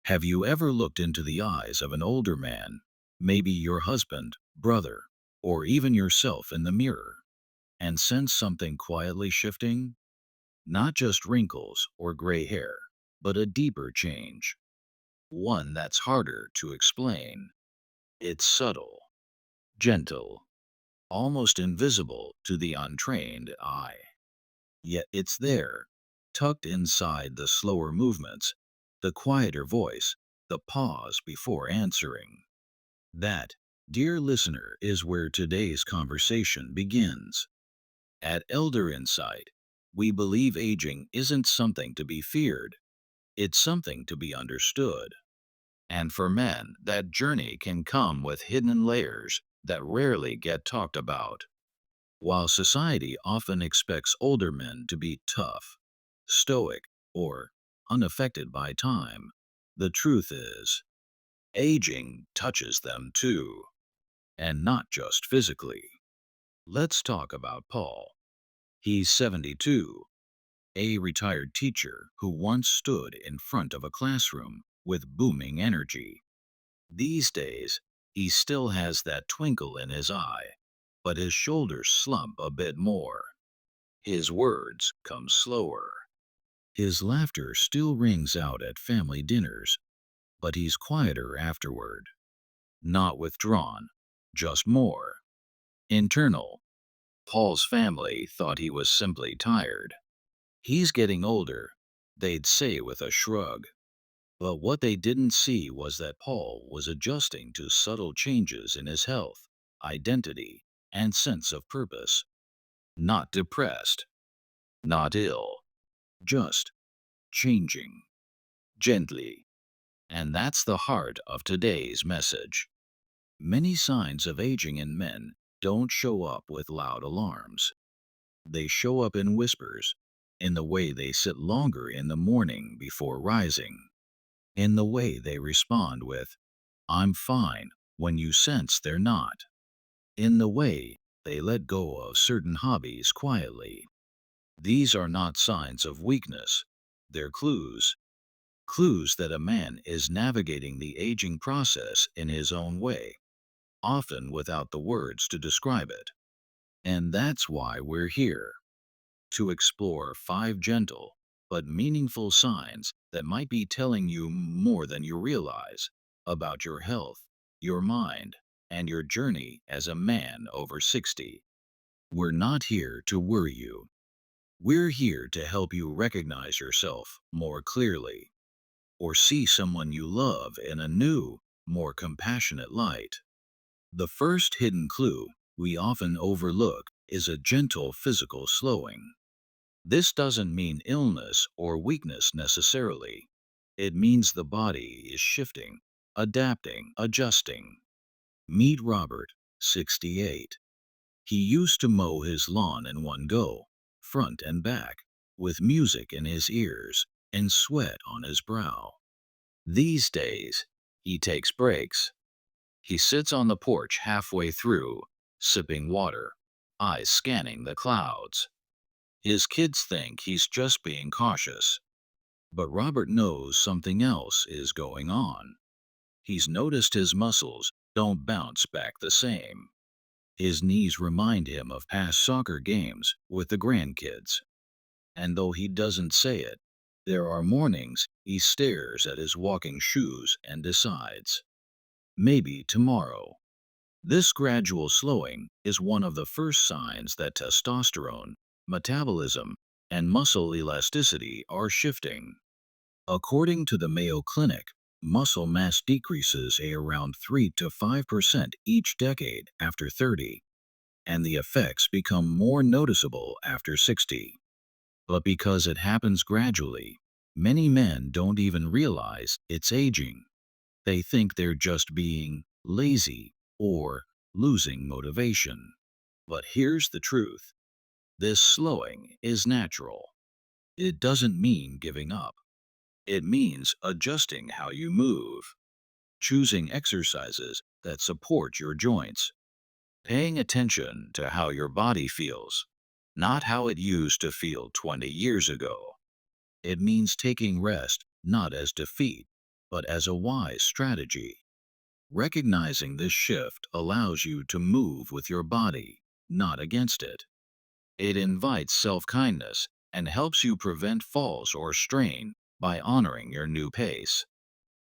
Have you ever looked into the eyes of an older man, maybe your husband, brother, or even yourself in the mirror, and sensed something quietly shifting? Not just wrinkles or gray hair, but a deeper change. One that's harder to explain. It's subtle, gentle, almost invisible to the untrained eye. Yet it's there, tucked inside the slower movements, the quieter voice, the pause before answering. That, dear listener, is where today's conversation begins. At Elder Insight, we believe aging isn't something to be feared, it's something to be understood. And for men, that journey can come with hidden layers that rarely get talked about. While society often expects older men to be tough, stoic, or unaffected by time, the truth is, aging touches them too, and not just physically. Let's talk about Paul. He's 72, a retired teacher who once stood in front of a classroom with booming energy. These days, he still has that twinkle in his eye, but his shoulders slump a bit more. His words come slower. His laughter still rings out at family dinners, but he's quieter afterward. Not withdrawn, just more internal. Paul's family thought he was simply tired. He's getting older, they'd say with a shrug. But what they didn't see was that Paul was adjusting to subtle changes in his health, identity, and sense of purpose. Not depressed, not ill, just changing gently. And that's the heart of today's message. Many signs of aging in men don't show up with loud alarms. They show up in whispers, in the way they sit longer in the morning before rising, in the way they respond with, I'm fine, when you sense they're not, in the way they let go of certain hobbies quietly. These are not signs of weakness, they're clues. Clues that a man is navigating the aging process in his own way, often without the words to describe it. And that's why we're here, to explore five gentle but meaningful signs that might be telling you more than you realize about your health, your mind, and your journey as a man over 60. We're not here to worry you. We're here to help you recognize yourself more clearly, or see someone you love in a new, more compassionate light. The first hidden clue we often overlook is a gentle physical slowing. This doesn't mean illness or weakness necessarily. It means the body is shifting, adapting, adjusting. Meet Robert, 68. He used to mow his lawn in one go, front and back, with music in his ears and sweat on his brow. These days, he takes breaks. He sits on the porch halfway through, sipping water, eyes scanning the clouds. His kids think he's just being cautious, but Robert knows something else is going on. He's noticed his muscles don't bounce back the same. His knees remind him of past soccer games with the grandkids. And though he doesn't say it, there are mornings he stares at his walking shoes and decides, maybe tomorrow. This gradual slowing is one of the first signs that testosterone, metabolism, and muscle elasticity are shifting. According to the Mayo Clinic, muscle mass decreases around 3 to 5% each decade after 30, and the effects become more noticeable after 60. But because it happens gradually, many men don't even realize it's aging. They think they're just being lazy or losing motivation. But here's the truth. This slowing is natural. It doesn't mean giving up. It means adjusting how you move, choosing exercises that support your joints, paying attention to how your body feels, not how it used to feel 20 years ago. It means taking rest not as defeat, but as a wise strategy. Recognizing this shift allows you to move with your body, not against it. It invites self-kindness and helps you prevent falls or strain by honoring your new pace.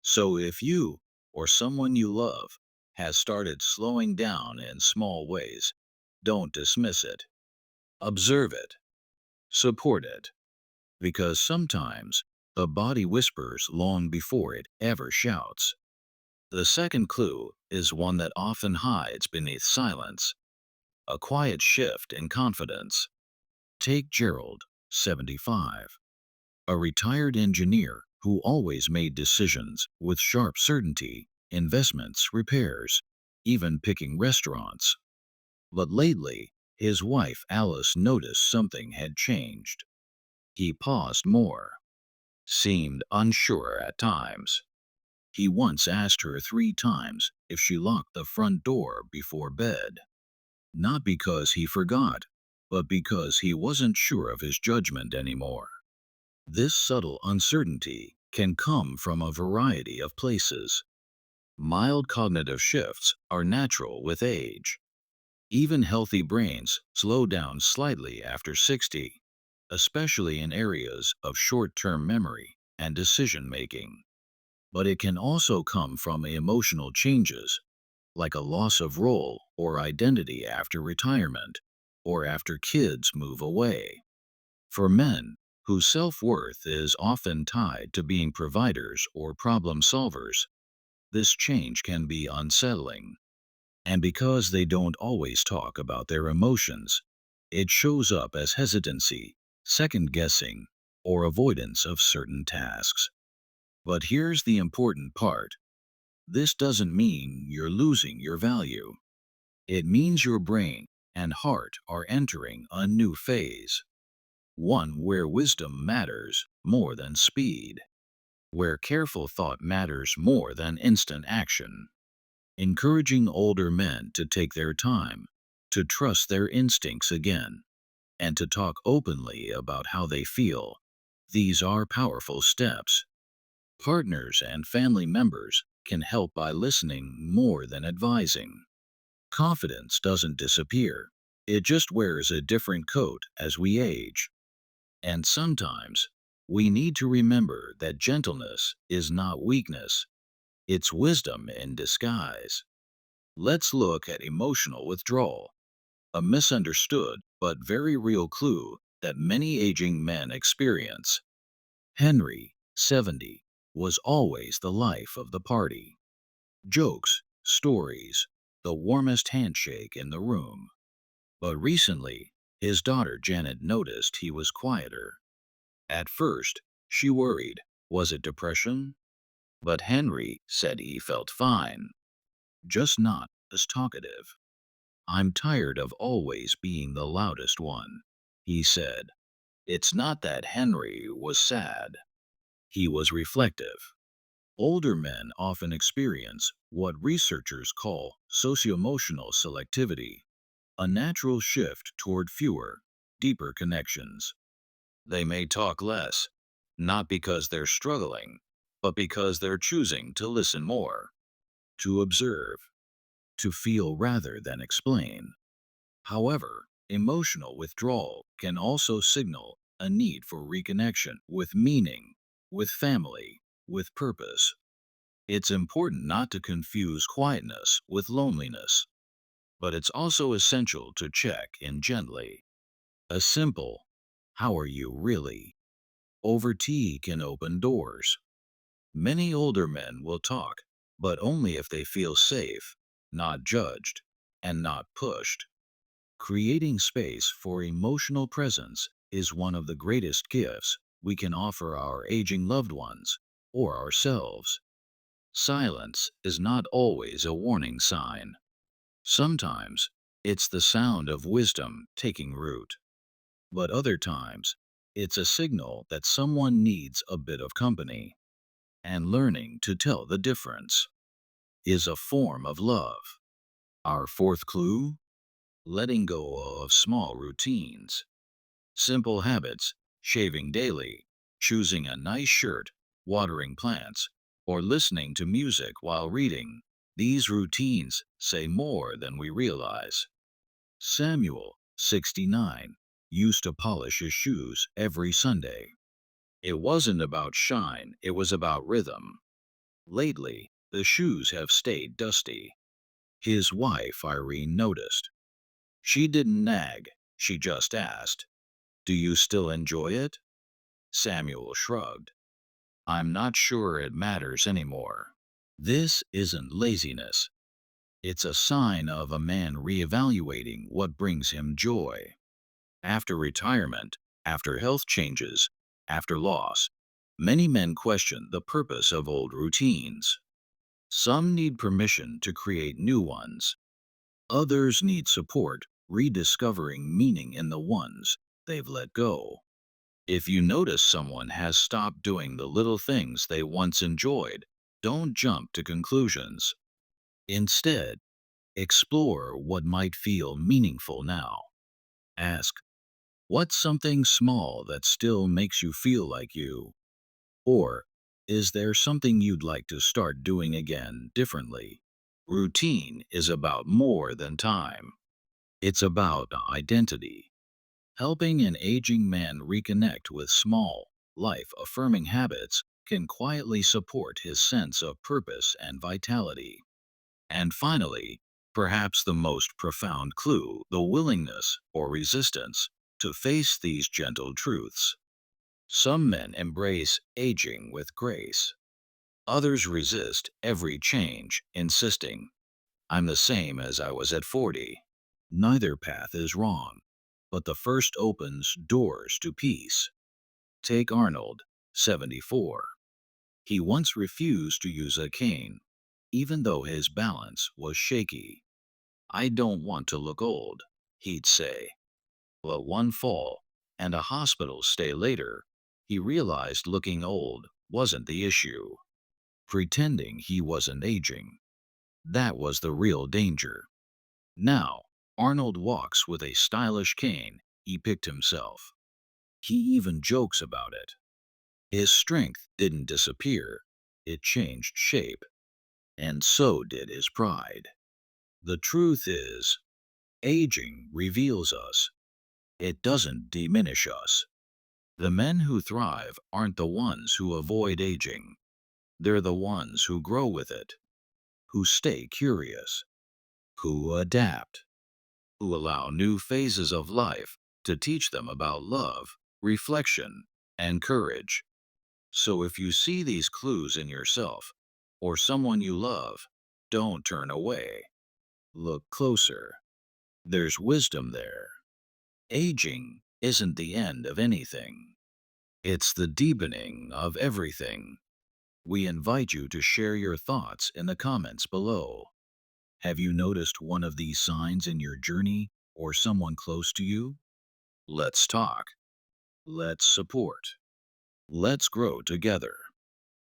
So if you, or someone you love, has started slowing down in small ways, don't dismiss it. Observe it. Support it. Because sometimes the body whispers long before it ever shouts. The second clue is one that often hides beneath silence, a quiet shift in confidence. Take Gerald, 75, a retired engineer who always made decisions with sharp certainty, investments, repairs, even picking restaurants. But lately, his wife Alice noticed something had changed. He paused more, seemed unsure at times. He once asked her 3 times if she locked the front door before bed. Not because he forgot, but because he wasn't sure of his judgment anymore. This subtle uncertainty can come from a variety of places. Mild cognitive shifts are natural with age. Even healthy brains slow down slightly after 60, especially in areas of short-term memory and decision-making. But it can also come from emotional changes, like a loss of role or identity after retirement, or after kids move away. For men, whose self-worth is often tied to being providers or problem solvers, this change can be unsettling. And because they don't always talk about their emotions, it shows up as hesitancy, second-guessing, or avoidance of certain tasks. But here's the important part. This doesn't mean you're losing your value. It means your brain and heart are entering a new phase, one where wisdom matters more than speed, where careful thought matters more than instant action. Encouraging older men to take their time, to trust their instincts again, and to talk openly about how they feel. These are powerful steps. Partners and family members can help by listening more than advising. Confidence doesn't disappear. It just wears a different coat as we age. And sometimes, we need to remember that gentleness is not weakness, it's wisdom in disguise. Let's look at emotional withdrawal, a misunderstood but very real clue that many aging men experience. Henry, 70, was always the life of the party. Jokes, stories, the warmest handshake in the room. But recently, his daughter Janet noticed he was quieter. At first, she worried. Was it depression? But Henry said he felt fine, just not as talkative. I'm tired of always being the loudest one, he said. It's not that Henry was sad. He was reflective. Older men often experience what researchers call socio-emotional selectivity, a natural shift toward fewer, deeper connections. They may talk less, not because they're struggling, but because they're choosing to listen more, to observe, to feel rather than explain. However, emotional withdrawal can also signal a need for reconnection with meaning, with family, with purpose. It's important not to confuse quietness with loneliness, but it's also essential to check in gently. A simple, "How are you really?" over tea can open doors. Many older men will talk, but only if they feel safe, not judged, and not pushed. Creating space for emotional presence is one of the greatest gifts we can offer our aging loved ones or ourselves. Silence is not always a warning sign. Sometimes it's the sound of wisdom taking root, but other times it's a signal that someone needs a bit of company. And learning to tell the difference is a form of love. Our fourth clue, letting go of small routines. Simple habits, shaving daily, choosing a nice shirt, watering plants, or listening to music while reading. These routines say more than we realize. Samuel, 69, used to polish his shoes every Sunday. It wasn't about shine, it was about rhythm. Lately, the shoes have stayed dusty. His wife, Irene, noticed. She didn't nag, she just asked, "Do you still enjoy it?" Samuel shrugged. "I'm not sure it matters anymore." This isn't laziness. It's a sign of a man reevaluating what brings him joy. After retirement, after health changes, after loss, many men question the purpose of old routines. Some need permission to create new ones. Others need support, rediscovering meaning in the ones they've let go. If you notice someone has stopped doing the little things they once enjoyed, don't jump to conclusions. Instead, explore what might feel meaningful now. Ask, what's something small that still makes you feel like you? Or, is there something you'd like to start doing again differently? Routine is about more than time. It's about identity. Helping an aging man reconnect with small, life affirming habits can quietly support his sense of purpose and vitality. And finally, perhaps the most profound clue, the willingness or resistance to face these gentle truths. Some men embrace aging with grace. Others resist every change, insisting, "I'm the same as I was at 40." Neither path is wrong, but the first opens doors to peace. Take Arnold, 74. He once refused to use a cane, even though his balance was shaky. "I don't want to look old," he'd say. But one fall, and a hospital stay later, he realized looking old wasn't the issue. Pretending he wasn't aging, that was the real danger. Now, Arnold walks with a stylish cane he picked himself. He even jokes about it. His strength didn't disappear, it changed shape, and so did his pride. The truth is, aging reveals us, it doesn't diminish us. The men who thrive aren't the ones who avoid aging, they're the ones who grow with it, who stay curious, who adapt, who allow new phases of life to teach them about love, reflection, and courage. So if you see these clues in yourself or someone you love, don't turn away. Look closer. There's wisdom there. Aging isn't the end of anything. It's the deepening of everything. We invite you to share your thoughts in the comments below. Have you noticed one of these signs in your journey or someone close to you? Let's talk. Let's support. Let's grow together.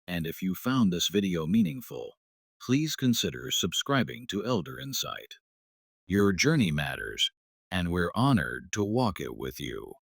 And if you found this video meaningful, please consider subscribing to Elder Insight. Your journey matters, and we're honored to walk it with you.